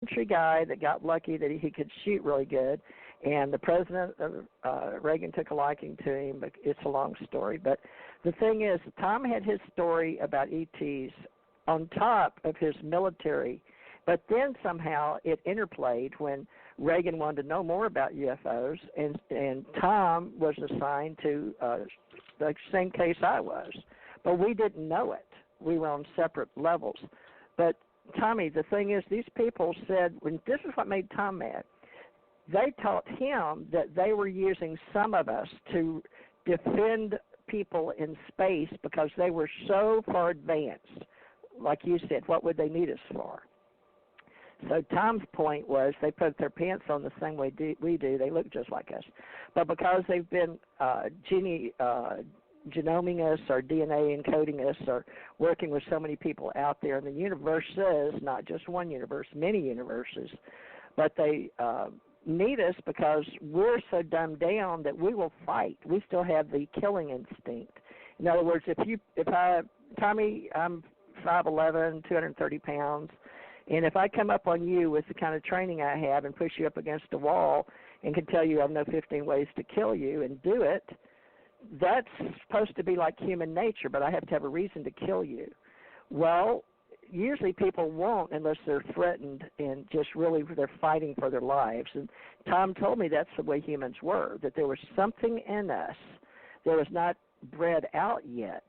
country guy that got lucky that he could shoot really good, and the president Reagan took a liking to him. But it's a long story. But the thing is, Tom had his story about ETs on top of his military, but then somehow it interplayed when Reagan wanted to know more about UFOs, and Tom was assigned to the same case I was, but we didn't know it. We were on separate levels. But Tommy, the thing is, these people said, when this is what made Tom mad. They taught him that they were using some of us to defend people in space because they were so far advanced. Like you said, what would they need us for? So Tom's point was they put their pants on the same way we do. They look just like us. But because they've been genoming us or DNA encoding us or working with so many people out there, and the universe says, not just one universe, many universes, but they need us because we're so dumbed down that we will fight. We still have the killing instinct. In other words, Tommy, I'm 5'11", 230 pounds, and if I come up on you with the kind of training I have and push you up against a wall and can tell you I know 15 ways to kill you and do it, that's supposed to be like human nature, but I have to have a reason to kill you. Well, usually people won't unless they're threatened and just really they're fighting for their lives. And Tom told me that's the way humans were, that there was something in us that was not bred out yet,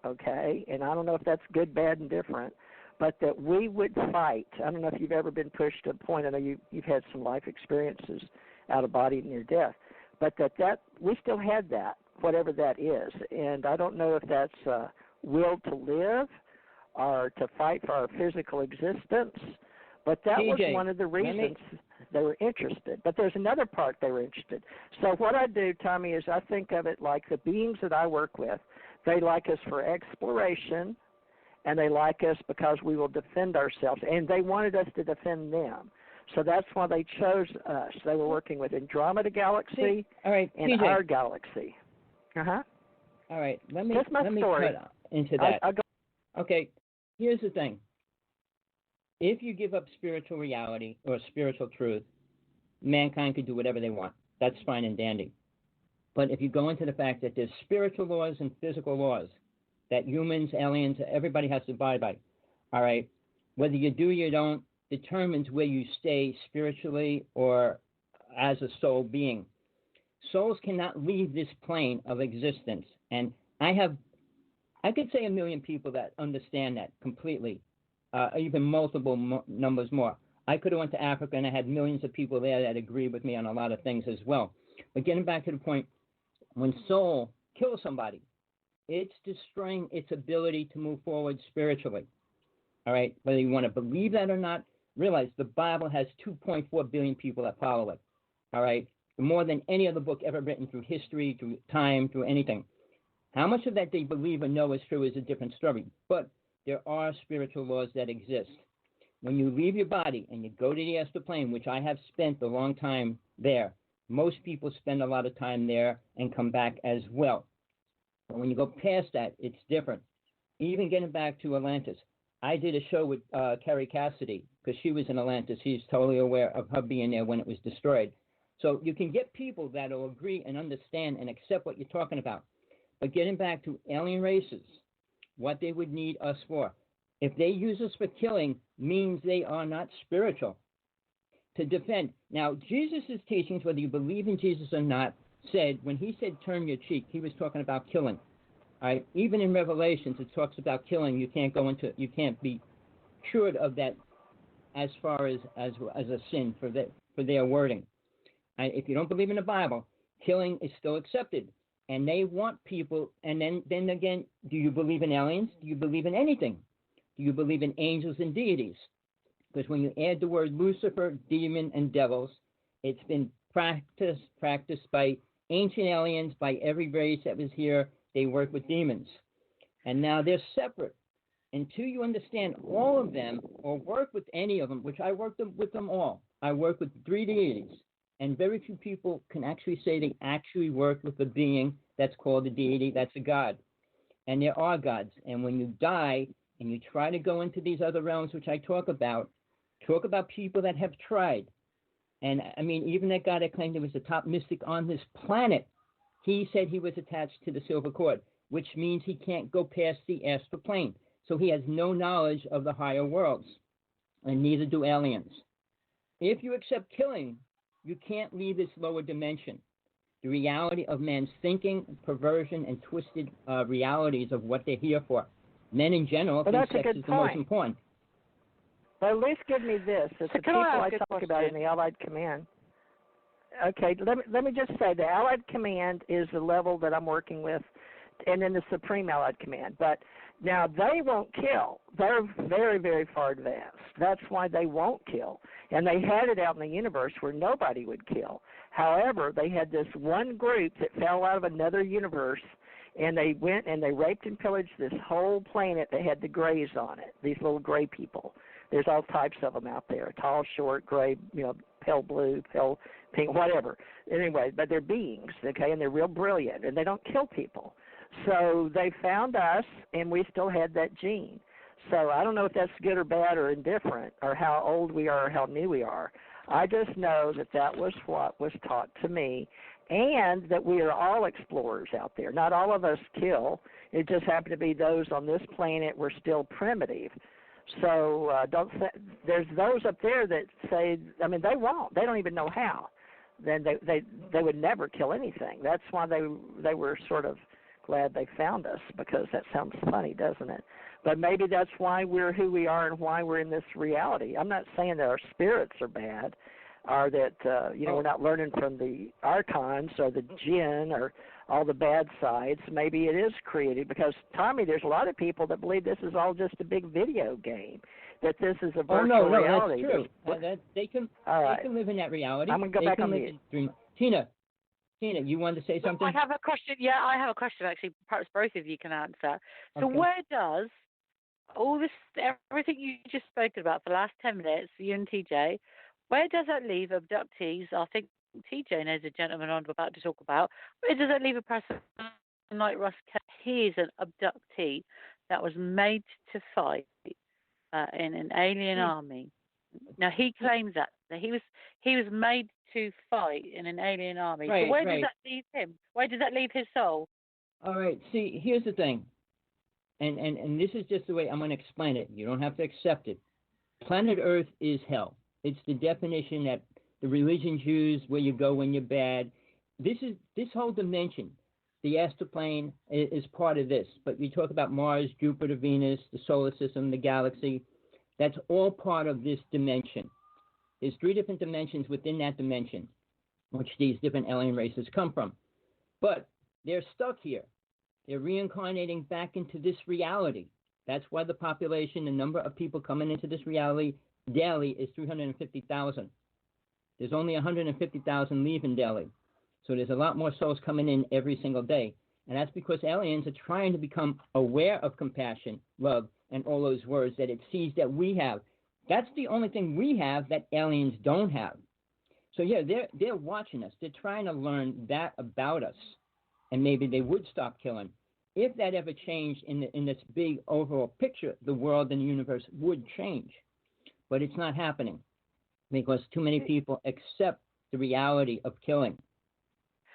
okay? And I don't know if that's good, bad, and different, but that we would fight. I don't know if you've ever been pushed to a point. I know you've had some life experiences out of body near death, but that we still had that, whatever that is. And I don't know if that's will to live or to fight for our physical existence, but that was one of the reasons they were interested. But there's another part they were interested. So what I do, Tommy, is I think of it like the beings that I work with, they like us for exploration, and they like us because we will defend ourselves, and they wanted us to defend them. So that's why they chose us. They were working with Andromeda Galaxy and our galaxy. Uh-huh. All right. Let me story. cut into that. Okay, here's the thing. If you give up spiritual reality or spiritual truth, mankind can do whatever they want. That's fine and dandy. But if you go into the fact that there's spiritual laws and physical laws that humans, aliens, everybody has to abide by, all right, whether you do or you don't, determines where you stay spiritually or as a soul being. Souls cannot leave this plane of existence. And I could say 1 million people that understand that completely, even multiple numbers more. I could have went to Africa and I had millions of people there that agree with me on a lot of things as well. But getting back to the point, when soul kills somebody, it's destroying its ability to move forward spiritually. All right? Whether you want to believe that or not, realize the Bible has 2.4 billion people that follow it. All right? More than any other book ever written through history, through time, through anything. How much of that they believe or know is true is a different story. But there are spiritual laws that exist. When you leave your body and you go to the astral plane, which I have spent a long time there, most people spend a lot of time there and come back as well. But when you go past that, it's different. Even getting back to Atlantis, I did a show with Carrie Cassidy because she was in Atlantis. She's totally aware of her being there when it was destroyed. So you can get people that will agree and understand and accept what you're talking about. But getting back to alien races, what they would need us for. If they use us for killing, means they are not spiritual. To defend. Now, Jesus' teachings, whether you believe in Jesus or not, said, when he said turn your cheek, he was talking about killing. All right? Even in Revelations, it talks about killing. You can't be cured of that as far as a sin for their wording. If you don't believe in the Bible, killing is still accepted. And they want people, and then again, do you believe in aliens? Do you believe in anything? Do you believe in angels and deities? Because when you add the word Lucifer, demon, and devils, it's been practiced by ancient aliens, by every race that was here. They work with demons. And now they're separate. Until you understand all of them or work with any of them, which I worked with them all. I work with 3 deities. And very few people can actually say they actually work with a being that's called a deity, that's a god. And there are gods. And when you die and you try to go into these other realms, which I talk about, talk about people that have tried. And I mean, even that guy that claimed he was the top mystic on this planet, he said he was attached to the silver cord, which means he can't go past the astral plane. So he has no knowledge of the higher worlds, and neither do aliens. If you accept killing, you can't leave this lower dimension. The reality of man's thinking, perversion, and twisted realities of what they're here for. Men in general think sex is the most important. But at least give me this. It's the people I talk about in the Allied Command. Okay, let me just say the Allied Command is the level that I'm working with, and then the Supreme Allied Command. But now they won't kill. They're very, very far advanced. That's why they won't kill. And they had it out in the universe where nobody would kill. However, they had this one group that fell out of another universe, and they went and they raped and pillaged this whole planet that had the grays on it, these little gray people. There's all types of them out there, tall, short, gray, pale blue, pale pink, whatever. Anyway, but they're beings, okay, and they're real brilliant, and they don't kill people. So they found us, and we still had that gene. So I don't know if that's good or bad or indifferent or how old we are or how new we are. I just know that that was what was taught to me, and that we are all explorers out there. Not all of us kill. It just happened to be those on this planet were still primitive. So there's those up there that say, I mean, they won't. They don't even know how. Then they would never kill anything. That's why they were sort of glad they found us, because that sounds funny, doesn't it? But maybe that's why we're who we are and why we're in this reality. I'm not saying that our spirits are bad, or that we're not learning from the archons or the jinn or all the bad sides. Maybe it is created, because Tommy, there's a lot of people that believe this is all just a big video game, that this is a virtual reality. That's true. They can live in that reality. I'm going to go back on mute. Tina, you wanted to say something? I have a question. Yeah, I have a question, actually. Perhaps both of you can answer. So where does all this, everything you just spoken about for the last 10 minutes, you and TJ, where does that leave abductees? I think TJ knows the gentleman I'm about to talk about. Where does that leave a person like Russ Kelly? He is an abductee that was made to fight in an alien army. Now he claims that he was made to fight in an alien army. Right, so where does that leave him? Where does that leave his soul? All right. See, here's the thing, and this is just the way I'm going to explain it. You don't have to accept it. Planet Earth is hell. It's the definition that the religions use, where you go when you're bad. This whole dimension, the astral plane, is part of this. But we talk about Mars, Jupiter, Venus, the solar system, the galaxy. That's all part of this dimension. There's 3 different dimensions within that dimension, which these different alien races come from. But they're stuck here. They're reincarnating back into this reality. That's why the population, the number of people coming into this reality daily is 350,000. There's only 150,000 leaving daily. So there's a lot more souls coming in every single day. And that's because aliens are trying to become aware of compassion, love, and all those words that it sees that we have. That's the only thing we have that aliens don't have. So yeah, they're watching us. They're trying to learn that about us. And maybe they would stop killing. If that ever changed in this big overall picture, the world and the universe would change. But it's not happening because too many people accept the reality of killing.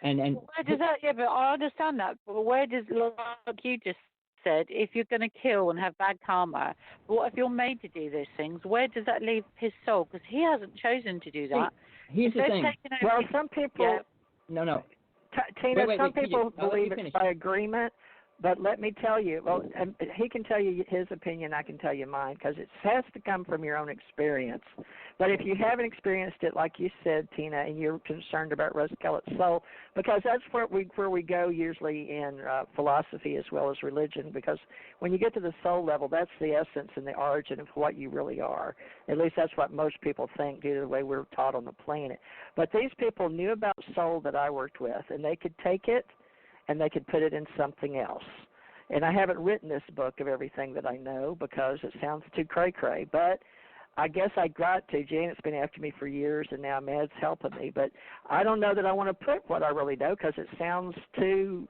And where does that? Yeah, but I understand that. But where does, like you just said, if you're going to kill and have bad karma, what if you're made to do those things? Where does that leave his soul? Because he hasn't chosen to do that. Here's the thing. Well, some people. Yeah. No. Tina, some people believe it's by agreement. But let me tell you, well, he can tell you his opinion, I can tell you mine, because it has to come from your own experience. But if you haven't experienced it, like you said, Tina, and you're concerned about Russ Kellett's soul, because that's where we go usually in philosophy as well as religion, because when you get to the soul level, that's the essence and the origin of what you really are. At least that's what most people think due to the way we're taught on the planet. But these people knew about soul that I worked with, and they could take it and they could put it in something else. And I haven't written this book of everything that I know because it sounds too cray-cray. But I guess I got to. Janet's been after me for years, and now Mad's helping me. But I don't know that I want to put what I really know because it sounds too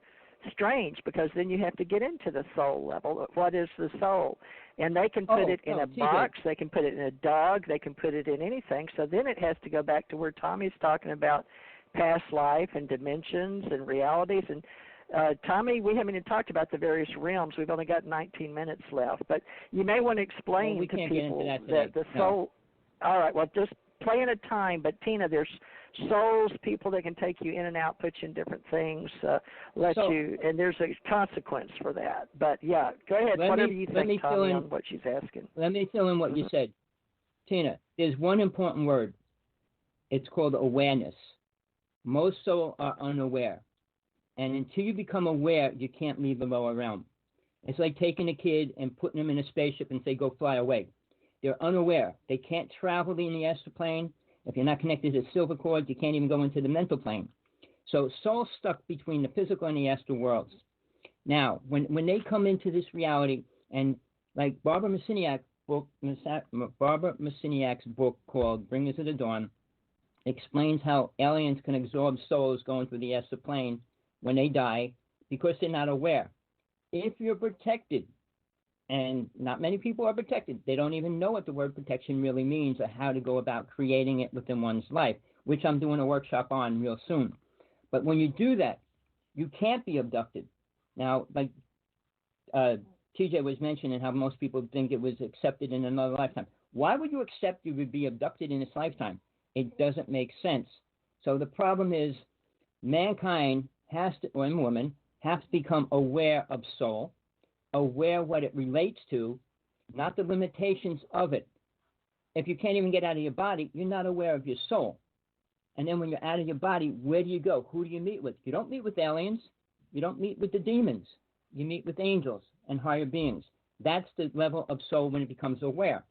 strange because then you have to get into the soul level. What is the soul? And they can put it in a box, they can put it in a dog, they can put it in anything. So then it has to go back to where Tommy's talking about past life and dimensions and realities. And Tommy, we haven't even talked about the various realms. We've only got 19 minutes left. But you may want to explain to people that the soul. All right, well, just play in a time. But, Tina, there's souls, people that can take you in and out, put you in different things, and there's a consequence for that. But, yeah, go ahead, whatever you think, Tommy, on what she's asking. Let me fill in what you said. Tina, there's one important word. It's called awareness. Most souls are unaware. And until you become aware, you can't leave the lower realm. It's like taking a kid and putting them in a spaceship and say, go fly away. They're unaware. They can't travel in the astral plane. If you're not connected to silver cords, you can't even go into the mental plane. So soul's stuck between the physical and the astral worlds. Now, when they come into this reality, and like Barbara Messiniak's book called Bringers of the Dawn explains how aliens can absorb souls going through the astral plane when they die because they're not aware. If you're protected, and not many people are protected, they don't even know what the word protection really means or how to go about creating it within one's life, which I'm doing a workshop on real soon. But when you do that, you can't be abducted. Now, like TJ was mentioning how most people think it was accepted in another lifetime. Why would you accept you would be abducted in this lifetime? It doesn't make sense. So the problem is mankind has to, or women, have to become aware of soul, aware what it relates to, not the limitations of it. If you can't even get out of your body, you're not aware of your soul. And then when you're out of your body, where do you go? Who do you meet with? You don't meet with aliens. You don't meet with the demons. You meet with angels and higher beings. That's the level of soul when it becomes aware.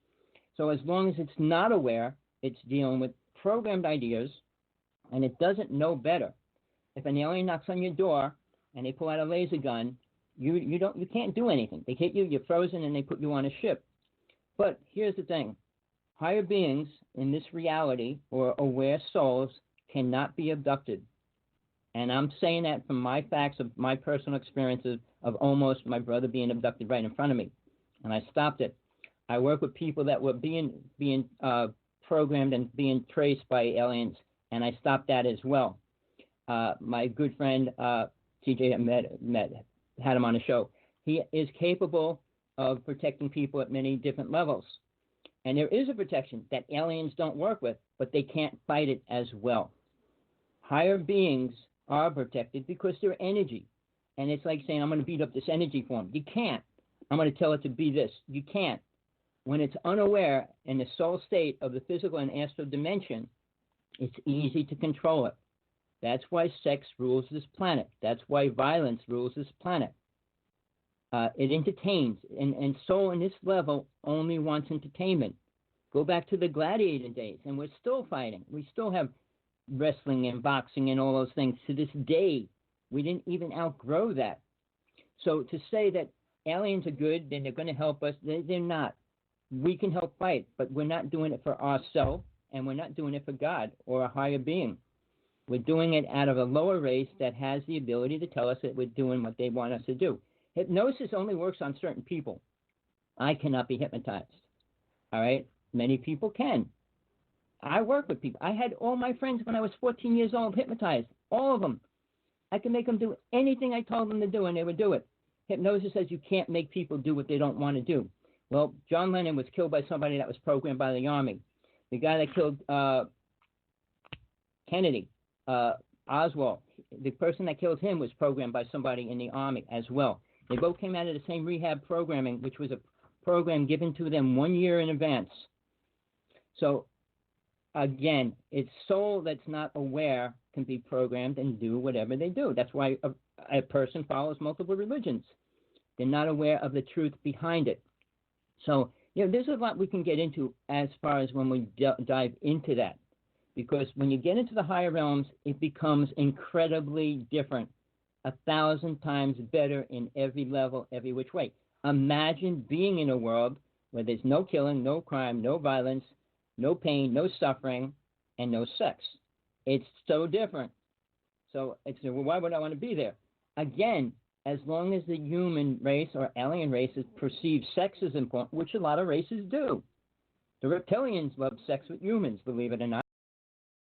So as long as it's not aware, it's dealing with programmed ideas, and it doesn't know better. If an alien knocks on your door and they pull out a laser gun, you can't do anything. They hit you, you're frozen, and they put you on a ship. But here's the thing. Higher beings in this reality, or aware souls, cannot be abducted. And I'm saying that from my facts of my personal experiences of almost my brother being abducted right in front of me. And I stopped it. I work with people that were being programmed and being traced by aliens, and I stopped that as well. My good friend, TJ, had him on the show. He is capable of protecting people at many different levels. And there is a protection that aliens don't work with, but they can't fight it as well. Higher beings are protected because they're energy. And it's like saying, I'm going to beat up this energy form. You can't. I'm going to tell it to be this. You can't. When it's unaware in the soul state of the physical and astral dimension, it's easy to control it. That's why sex rules this planet. That's why violence rules this planet. It entertains, and soul in this level only wants entertainment. Go back to the gladiator days, and we're still fighting. We still have wrestling and boxing and all those things to this day. We didn't even outgrow that. So to say that aliens are good, then they're going to help us, they're not. We can help fight, but we're not doing it for ourselves, and we're not doing it for God or a higher being. We're doing it out of a lower race that has the ability to tell us that we're doing what they want us to do. Hypnosis only works on certain people. I cannot be hypnotized. All right? Many people can. I work with people. I had all my friends when I was 14 years old hypnotized. All of them. I can make them do anything I told them to do, and they would do it. Hypnosis says you can't make people do what they don't want to do. Well, John Lennon was killed by somebody that was programmed by the Army. The guy that killed Kennedy, Oswald, the person that killed him was programmed by somebody in the Army as well. They both came out of the same rehab programming, which was a program given to them 1 year in advance. So, again, it's soul that's not aware can be programmed and do whatever they do. That's why a person follows multiple religions. They're not aware of the truth behind it. So, there's a lot we can get into as far as when we dive into that. Because when you get into the higher realms, it becomes incredibly different. 1,000 times better in every level, every which way. Imagine being in a world where there's no killing, no crime, no violence, no pain, no suffering, and no sex. It's so different. So, well, why would I want to be there? Again, as long as the human race or alien races perceive sex as important, which a lot of races do. The reptilians love sex with humans, believe it or not.